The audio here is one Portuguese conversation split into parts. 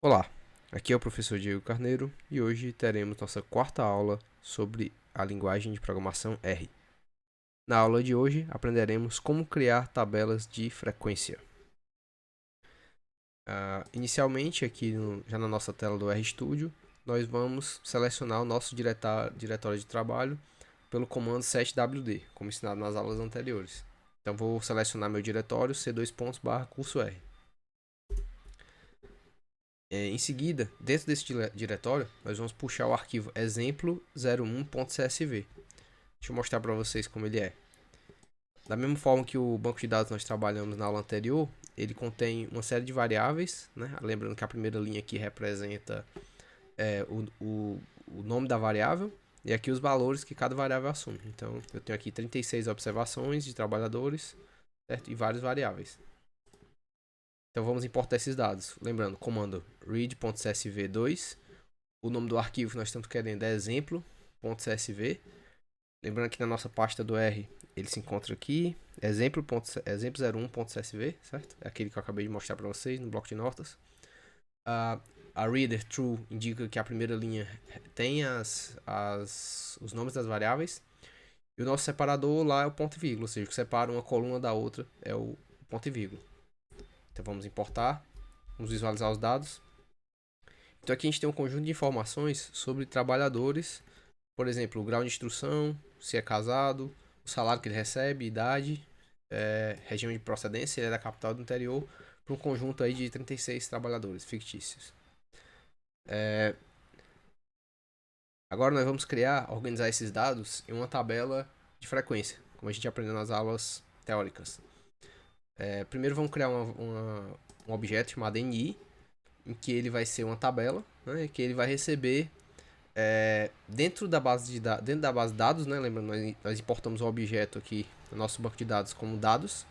Olá, aqui é o professor Diego Carneiro e hoje teremos nossa quarta aula sobre a linguagem de programação R. Na aula de hoje aprenderemos como criar tabelas de frequência. Inicialmente, já na nossa tela do RStudio, nós vamos selecionar o nosso diretório de trabalho pelo comando setwd, como ensinado nas aulas anteriores. Então vou selecionar meu diretório c2 /curso R. Em seguida, dentro desse diretório, nós vamos puxar o arquivo exemplo01.csv. Deixa eu mostrar para vocês como ele é. Da mesma forma que o banco de dados nós trabalhamos na aula anterior, ele contém uma série de variáveis, né? Lembrando que a primeira linha aqui representa o nome da variável e aqui os valores que cada variável assume. Então, eu tenho aqui 36 observações de trabalhadores, certo? E várias variáveis. Então vamos importar esses dados. Lembrando, comando read.csv2. O nome do arquivo que nós estamos querendo é exemplo.csv. Lembrando que na nossa pasta do R, ele se encontra aqui, exemplo01.csv, certo? É aquele que eu acabei de mostrar para vocês no bloco de notas. A reader true indica que a primeira linha tem os nomes das variáveis. E o nosso separador lá é o ponto e vírgula, ou seja, o que separa uma coluna da outra é o ponto e vírgula. Então vamos importar, vamos visualizar os dados. Então aqui a gente tem um conjunto de informações sobre trabalhadores, por exemplo, o grau de instrução, se é casado, o salário que ele recebe, idade, região de procedência, se ele é da capital do interior, para um conjunto aí de 36 trabalhadores fictícios. Agora nós vamos organizar esses dados em uma tabela de frequência, como a gente aprendeu nas aulas teóricas. Primeiro vamos criar um objeto chamado NI, em que ele vai ser uma tabela, né, que ele vai receber dentro da base de dados, né, lembrando, nós importamos um objeto aqui no nosso banco de dados como dados.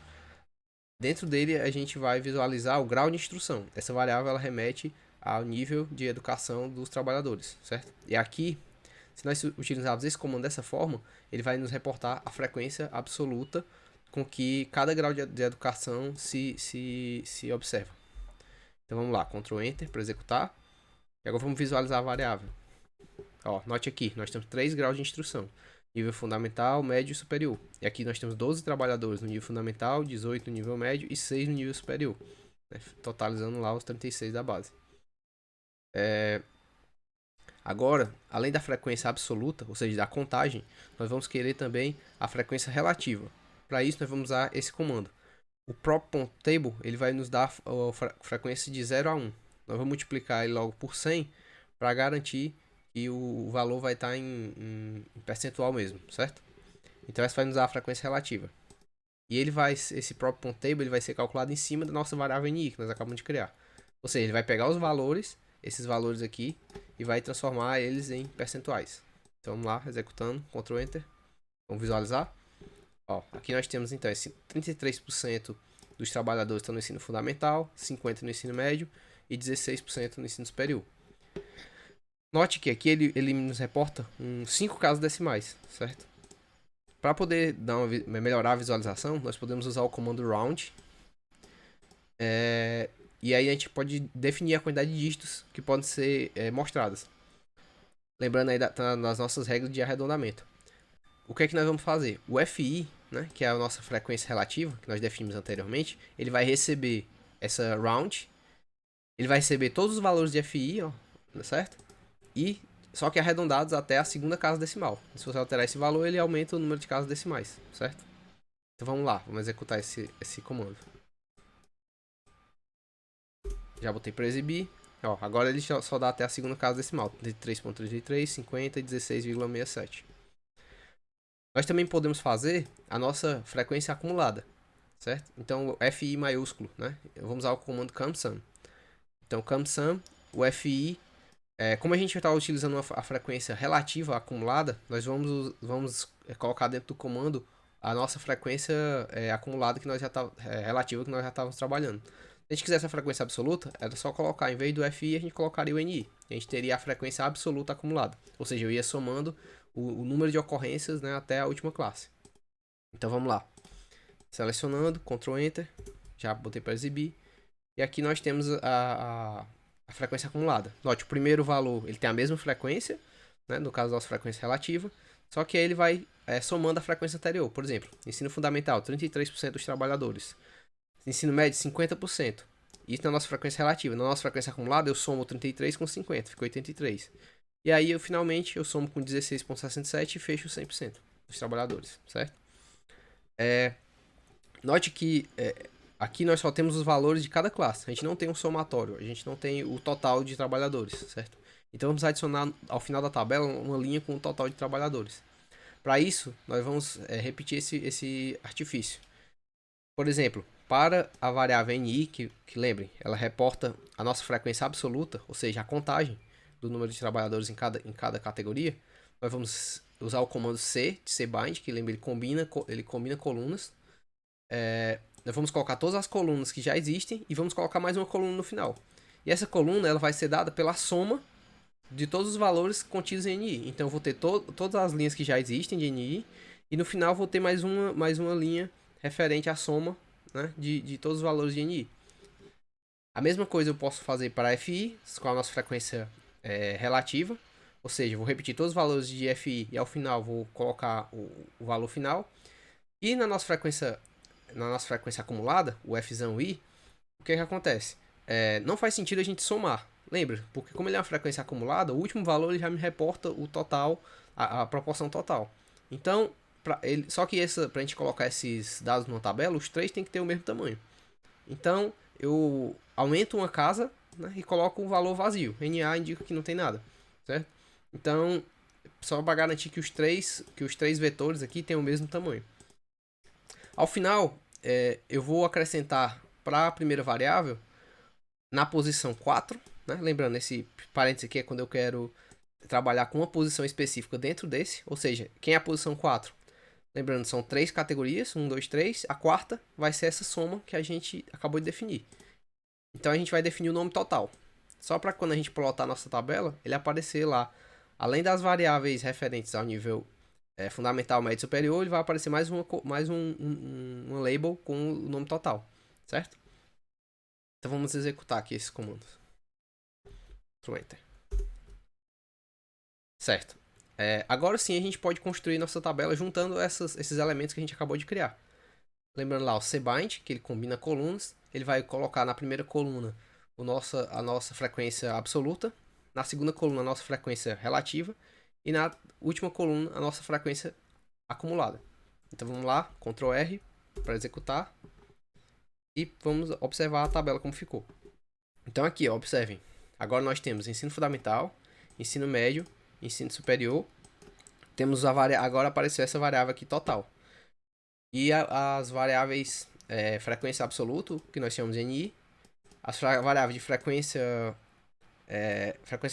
Dentro dele a gente vai visualizar o grau de instrução. Essa variável ela remete ao nível de educação dos trabalhadores, certo? E aqui, se nós utilizarmos esse comando dessa forma, ele vai nos reportar a frequência absoluta com que cada grau de educação se observa. Então vamos lá, Ctrl Enter para executar. E agora vamos visualizar a variável. Ó, note aqui, nós temos 3 graus de instrução. Nível fundamental, médio e superior. E aqui nós temos 12 trabalhadores no nível fundamental, 18 no nível médio e 6 no nível superior. Né? Totalizando lá os 36 da base. Agora, além da frequência absoluta, ou seja, da contagem, nós vamos querer também a frequência relativa. Para isso, nós vamos usar esse comando. O prop.table ele vai nos dar a frequência de 0 a 1. Nós vamos multiplicar ele logo por 100 para garantir que o valor vai estar em percentual mesmo, certo? Então essa vai nos dar a frequência relativa. E esse prop.table ele vai ser calculado em cima da nossa variável ni que nós acabamos de criar. Ou seja, ele vai pegar os valores, esses valores aqui, e vai transformar eles em percentuais. Então vamos lá, executando, Ctrl Enter. Vamos visualizar. Ó, aqui nós temos então esse 33% dos trabalhadores estão no ensino fundamental, 50% no ensino médio e 16% no ensino superior. Note que aqui ele nos reporta 5 casos decimais, certo? Para poder melhorar a visualização, nós podemos usar o comando round. E aí a gente pode definir a quantidade de dígitos que podem ser mostradas. Lembrando aí das nossas regras de arredondamento. O que é que nós vamos fazer? O FI, né, que é a nossa frequência relativa, que nós definimos anteriormente, ele vai receber essa round, ele vai receber todos os valores de FI, ó, certo? E só que arredondados até a segunda casa decimal. Se você alterar esse valor, ele aumenta o número de casas decimais, certo? Então vamos lá, vamos executar esse comando. Já botei para exibir. Ó, agora ele só dá até a segunda casa decimal, 33.33, 50 e 16,67. Nós também podemos fazer a nossa frequência acumulada, certo? Então, FI maiúsculo, né? Vamos usar o comando CumSum. Então, CumSum, o FI, como a gente está utilizando a frequência relativa acumulada, nós vamos colocar dentro do comando a nossa frequência acumulada que nós já relativa que nós já estávamos trabalhando. Se a gente quisesse a frequência absoluta, era só colocar, em vez do FI, a gente colocaria o NI. A gente teria a frequência absoluta acumulada. Ou seja, eu ia somando o número de ocorrências, né, até a última classe. Então vamos lá. Selecionando, Ctrl Enter. Já botei para exibir. E aqui nós temos a frequência acumulada. Note, o primeiro valor ele tem a mesma frequência, né, no caso da nossa frequência relativa, só que aí ele vai somando a frequência anterior. Por exemplo, ensino fundamental, 33% dos trabalhadores. Ensino médio, 50%. Isso na nossa frequência relativa. Na nossa frequência acumulada, eu somo 33 com 50, fica 83. E aí, finalmente, eu somo com 16,67 e fecho 100% dos trabalhadores, certo? Note que aqui nós só temos os valores de cada classe. A gente não tem um somatório, a gente não tem o total de trabalhadores, certo? Então vamos adicionar ao final da tabela uma linha com o total de trabalhadores. Para isso, nós vamos repetir esse artifício. Por exemplo, para a variável NI, que lembrem, ela reporta a nossa frequência absoluta, ou seja, a contagem do número de trabalhadores em cada categoria, nós vamos usar o comando C, de cbind, que lembra, ele combina colunas. Nós vamos colocar todas as colunas que já existem e vamos colocar mais uma coluna no final. E essa coluna ela vai ser dada pela soma de todos os valores contidos em NI. Então eu vou ter todas as linhas que já existem de NI e no final vou ter mais uma linha referente à soma, né, de todos os valores de NI. A mesma coisa eu posso fazer para FI, com a nossa frequência relativa, ou seja, vou repetir todos os valores de FI e ao final vou colocar o valor final. E na nossa frequência acumulada, o Fzão I, o que acontece? Não faz sentido a gente somar, lembra? Porque como ele é uma frequência acumulada, o último valor ele já me reporta o total, a proporção total. Então, só que para a gente colocar esses dados numa tabela, os três tem que ter o mesmo tamanho. Então, eu aumento uma casa, né, e coloco um valor vazio. NA indica que não tem nada, certo? Então, só para garantir que os três vetores aqui têm o mesmo tamanho. Ao final, eu vou acrescentar para a primeira variável, na posição 4, né? Lembrando, esse parênteses aqui é quando eu quero trabalhar com uma posição específica dentro desse, ou seja, quem é a posição 4? Lembrando, são 3 categorias, 1, 2, 3. A quarta vai ser essa soma que a gente acabou de definir. Então a gente vai definir o nome total. Só para quando a gente plotar a nossa tabela, ele aparecer lá, além das variáveis referentes ao nível fundamental, médio e superior, ele vai aparecer mais um label com o nome total, certo? Então vamos executar aqui esses comandos. Enter. Certo. Agora sim a gente pode construir nossa tabela juntando esses elementos que a gente acabou de criar. Lembrando lá o cbind, que ele combina colunas. Ele vai colocar na primeira coluna a nossa frequência absoluta. Na segunda coluna a nossa frequência relativa. E na última coluna a nossa frequência acumulada. Então vamos lá, Ctrl R para executar. E vamos observar a tabela como ficou. Então aqui, ó, observem. Agora nós temos ensino fundamental, ensino médio, ensino superior. Temos agora apareceu essa variável aqui total. E as variáveis frequência absoluta, que nós chamamos de NI, as variáveis de frequência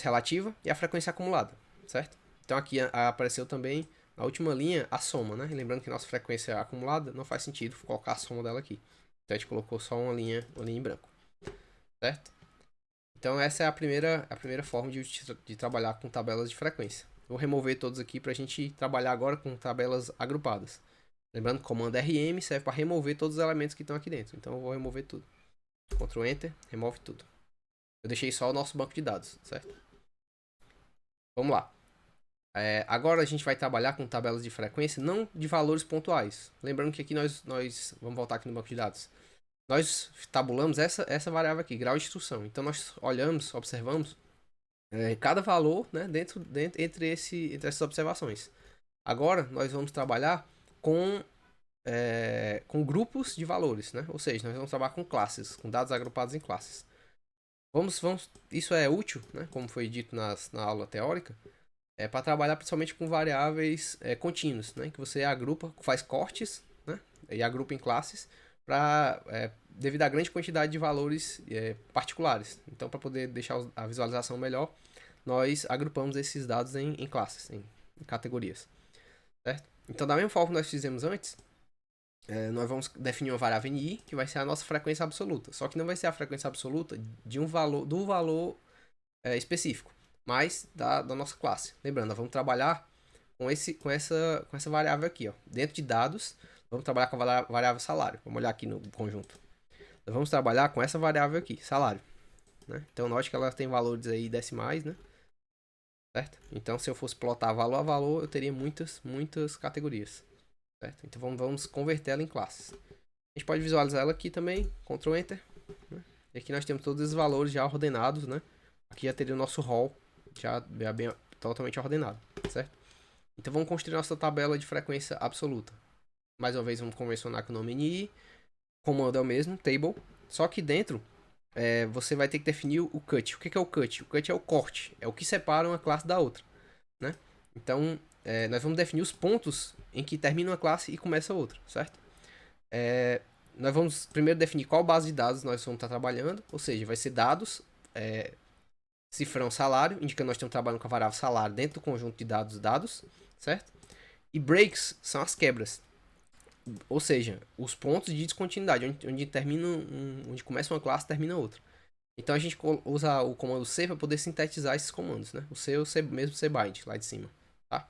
relativa e a frequência acumulada, certo? Então aqui apareceu também na última linha a soma, né? Lembrando que nossa frequência acumulada não faz sentido colocar a soma dela aqui. Então a gente colocou só uma linha em branco, certo? Então essa é a primeira forma de trabalhar com tabelas de frequência. Vou remover todos aqui para a gente trabalhar agora com tabelas agrupadas. Lembrando que o comando RM serve para remover todos os elementos que estão aqui dentro. Então eu vou remover tudo. Ctrl Enter, remove tudo. Eu deixei só o nosso banco de dados, certo? Vamos lá. Agora a gente vai trabalhar com tabelas de frequência, não de valores pontuais. Lembrando que aqui nós vamos voltar aqui no banco de dados. Nós tabulamos essa variável aqui, grau de instrução. Então nós observamos cada valor, né, entre essas observações. Agora nós vamos trabalhar com grupos de valores, né? Ou seja, nós vamos trabalhar com classes, com dados agrupados em classes. Isso é útil, né, como foi dito na aula teórica, para trabalhar principalmente com variáveis contínuas, né, que você agrupa, faz cortes, né, e agrupa em classes devido à grande quantidade de valores particulares. Então, para poder deixar a visualização melhor, nós agrupamos esses dados em classes, em categorias, certo? Então, da mesma forma que nós fizemos antes, nós vamos definir uma variável NI, que vai ser a nossa frequência absoluta. Só que não vai ser a frequência absoluta do valor específico, mas da nossa classe. Lembrando, nós vamos trabalhar com essa variável aqui, ó. Dentro de dados, vamos trabalhar com a variável salário. Vamos olhar aqui no conjunto. Nós vamos trabalhar com essa variável aqui, salário. né? Então note que ela tem valores aí decimais, né? Certo? Então se eu fosse plotar valor a valor, eu teria muitas categorias, certo? Então vamos converter ela em classes. A gente pode visualizar ela aqui também, Ctrl Enter, né? E aqui nós temos todos os valores já ordenados, né? Aqui já teria o nosso rol já bem totalmente ordenado, certo? Então vamos construir nossa tabela de frequência absoluta. Mais uma vez vamos convencionar com o nome NI, comando é o mesmo, table, só que dentro você vai ter que definir o cut. O que é o cut? O cut é o corte, é o que separa uma classe da outra, né? Então nós vamos definir os pontos em que termina uma classe e começa outra, certo? Nós vamos primeiro definir qual base de dados nós vamos estar trabalhando, ou seja, vai ser dados, cifrão salário, indicando que nós estamos trabalhando com a variável salário dentro do conjunto de dados, certo? E breaks são as quebras, ou seja, os pontos de descontinuidade, onde termina onde começa uma classe termina outra. Então a gente usa o comando C para poder sintetizar esses comandos, né? O C é o C, mesmo cbind lá de cima, tá?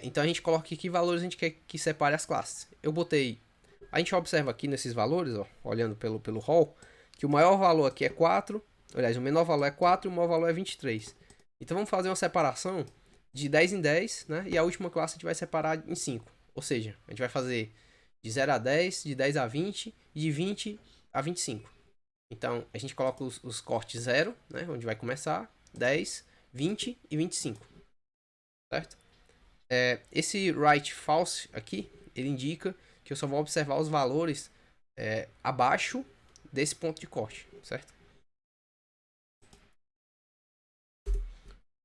Então a gente coloca aqui que valores a gente quer que separe as classes. Eu botei. A gente observa aqui nesses valores, ó, olhando pelo rol, que o maior valor aqui é 4. Aliás, o menor valor é 4 e o maior valor é 23. Então vamos fazer uma separação de 10 em 10, né? E a última classe a gente vai separar em 5. Ou seja, a gente vai fazer de 0 a 10, de 10 a 20 e de 20 a 25. Então a gente coloca os cortes 0, né? Onde vai começar, 10, 20 e 25. Certo? Esse right false aqui, ele indica que eu só vou observar os valores abaixo desse ponto de corte, certo?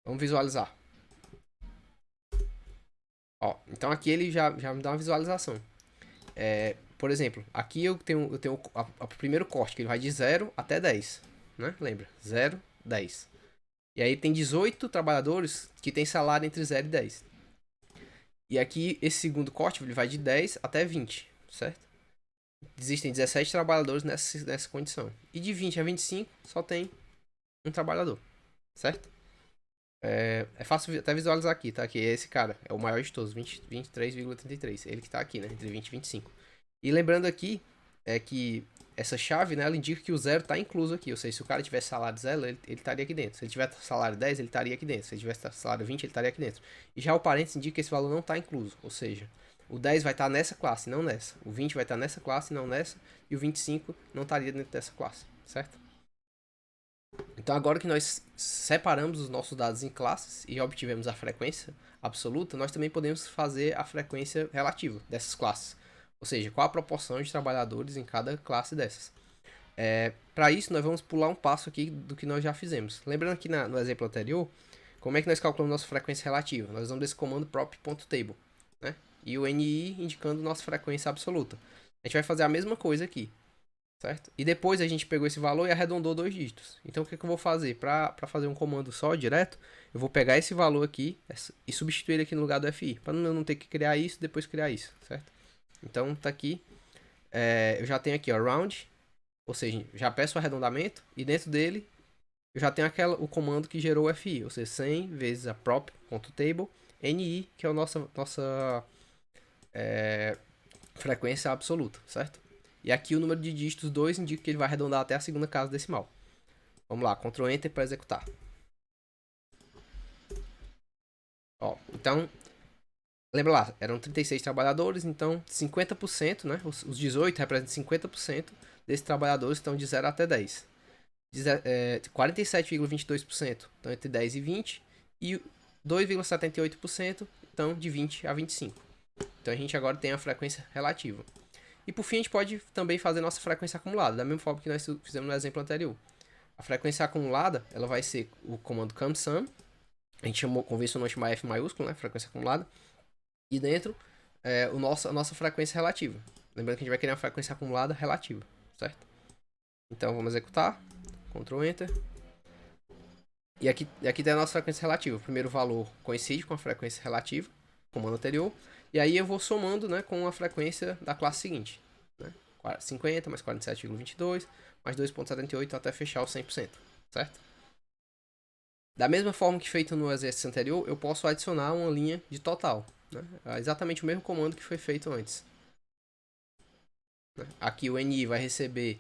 Vamos visualizar. Ó, então aqui ele já me dá uma visualização. Por exemplo, aqui eu tenho o primeiro corte, que ele vai de 0 até 10, né? Lembra? 0, 10. E aí tem 18 trabalhadores que tem salário entre 0 e 10. E aqui esse segundo corte ele vai de 10 até 20, certo? Existem 17 trabalhadores nessa condição. E de 20 a 25 só tem um trabalhador, certo? É fácil até visualizar aqui, tá? Que esse cara é o maior de todos, 23,33. Ele que tá aqui, né? Entre 20 e 25. E lembrando aqui, que essa chave, né? Ela indica que o 0 tá incluso aqui. Ou seja, se o cara tivesse salário 0, ele estaria aqui dentro. Se ele tivesse salário 10, ele estaria aqui dentro. Se ele tivesse salário 20, ele estaria aqui dentro. E já o parênteses indica que esse valor não tá incluso. Ou seja, o 10 vai estar nessa classe, não nessa. O 20 vai estar nessa classe, não nessa. E o 25 não estaria dentro dessa classe, certo? Então agora que nós separamos os nossos dados em classes e obtivemos a frequência absoluta, nós também podemos fazer a frequência relativa dessas classes. Ou seja, qual a proporção de trabalhadores em cada classe dessas. Para isso, nós vamos pular um passo aqui do que nós já fizemos. Lembrando aqui no exemplo anterior, como é que nós calculamos nossa frequência relativa? Nós usamos desse comando prop.table, né? E o NI indicando nossa frequência absoluta. A gente vai fazer a mesma coisa aqui, certo? E depois a gente pegou esse valor e arredondou 2 dígitos. Então o que eu vou fazer? Para fazer um comando só direto, eu vou pegar esse valor aqui e substituir ele aqui no lugar do FI, para eu não ter que criar isso e depois criar isso, certo? Então tá aqui, eu já tenho aqui ó, round, ou seja, já peço o arredondamento e dentro dele eu já tenho o comando que gerou o FI, ou seja, 100 vezes a prop.table NI, que é a nossa frequência absoluta, certo? E aqui o número de dígitos 2 indica que ele vai arredondar até a segunda casa decimal. Vamos lá, Ctrl Enter para executar. Ó, então, lembra lá, eram 36 trabalhadores, então 50%, né? Os 18 representam 50% desses trabalhadores estão de 0 até 10. 47,22% estão entre 10 e 20 e 2,78% estão de 20 a 25. Então a gente agora tem a frequência relativa. E por fim a gente pode também fazer nossa frequência acumulada, da mesma forma que nós fizemos no exemplo anterior. A frequência acumulada, ela vai ser o comando CumSum, a gente convencionou chamar F maiúsculo, né, frequência acumulada, e dentro a nossa frequência relativa. Lembrando que a gente vai criar uma frequência acumulada relativa, certo? Então vamos executar, Ctrl Enter. E aqui tem a nossa frequência relativa. O primeiro valor coincide com a frequência relativa, comando anterior. E aí eu vou somando, né, com a frequência da classe seguinte. Né? 50 mais 47,22 mais 2,78 até fechar o 100%. Certo? Da mesma forma que feito no exercício anterior, eu posso adicionar uma linha de total. Né? É exatamente o mesmo comando que foi feito antes. Aqui o NI vai receber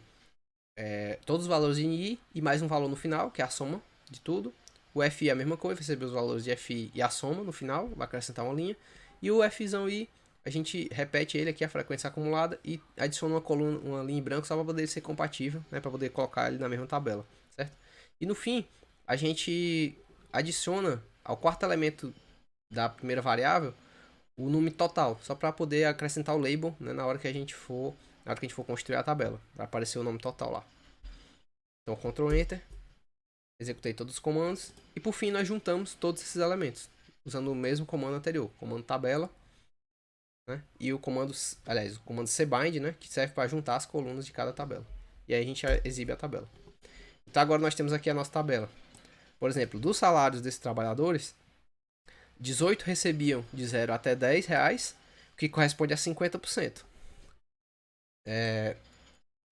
todos os valores em I e mais um valor no final, que é a soma de tudo. O FI é a mesma coisa, receber os valores de FI e a soma no final, vai acrescentar uma linha. E o Fzão I, a gente repete ele aqui, a frequência acumulada, e adiciona uma coluna, uma linha em branco, só para poder ser compatível, né, para poder colocar ele na mesma tabela, certo? E no fim, a gente adiciona ao quarto elemento da primeira variável o número total, só para poder acrescentar o label, né, na hora que a gente for construir a tabela, vai aparecer o nome total lá. Então, Ctrl Enter, executei todos os comandos e por fim nós juntamos todos esses elementos usando o mesmo comando anterior, comando tabela, né, e o comando cbind, né, que serve para juntar as colunas de cada tabela. E aí a gente exibe a tabela. Então agora nós temos aqui a nossa tabela. Por exemplo, dos salários desses trabalhadores, 18 recebiam de 0 até 10 reais, o que corresponde a 50%.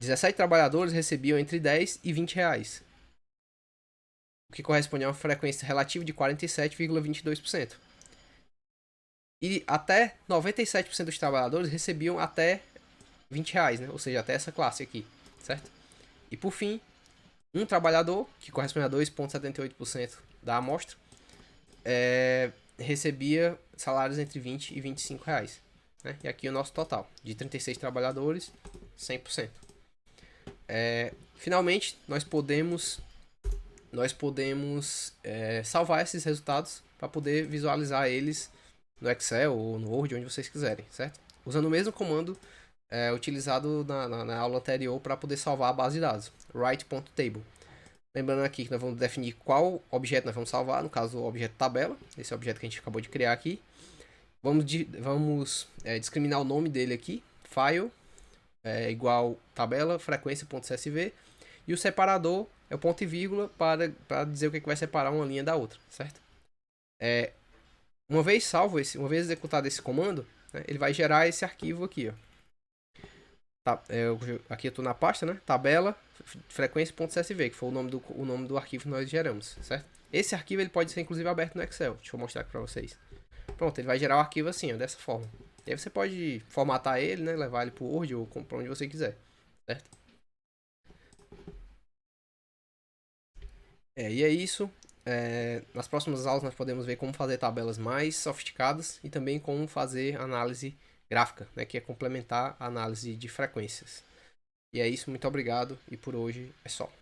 17 trabalhadores recebiam entre 10 e 20 reais, o que corresponde a uma frequência relativa de 47,22%. E até 97% dos trabalhadores recebiam até 20 reais, né? Ou seja, até essa classe aqui, certo? E por fim, um trabalhador, que corresponde a 2,78% da amostra, recebia salários entre 20 e 25 reais. Né? E aqui o nosso total, de 36 trabalhadores, 100%. Finalmente, nós podemos salvar esses resultados para poder visualizar eles no Excel ou no Word, onde vocês quiserem, certo? Usando o mesmo comando utilizado na aula anterior para poder salvar a base de dados, write.table. Lembrando aqui que nós vamos definir qual objeto nós vamos salvar, no caso o objeto tabela, esse objeto que a gente acabou de criar aqui. Vamos discriminar o nome dele aqui, file igual tabela, frequência.csv, e o separador é o ponto e vírgula para dizer o que vai separar uma linha da outra, certo? Uma vez salvo, uma vez executado esse comando, né, ele vai gerar esse arquivo aqui, ó. Aqui eu estou na pasta, né? Tabela frequência.csv, que foi o nome do arquivo que nós geramos, certo? Esse arquivo ele pode ser inclusive aberto no Excel. Deixa eu mostrar aqui para vocês. Pronto, ele vai gerar o arquivo assim, ó, dessa forma. E aí você pode formatar ele, né? Levar ele para o Word ou para onde você quiser, certo? E é isso. Nas próximas aulas nós podemos ver como fazer tabelas mais sofisticadas e também como fazer análise gráfica, né, que é complementar a análise de frequências. E é isso, muito obrigado e por hoje é só.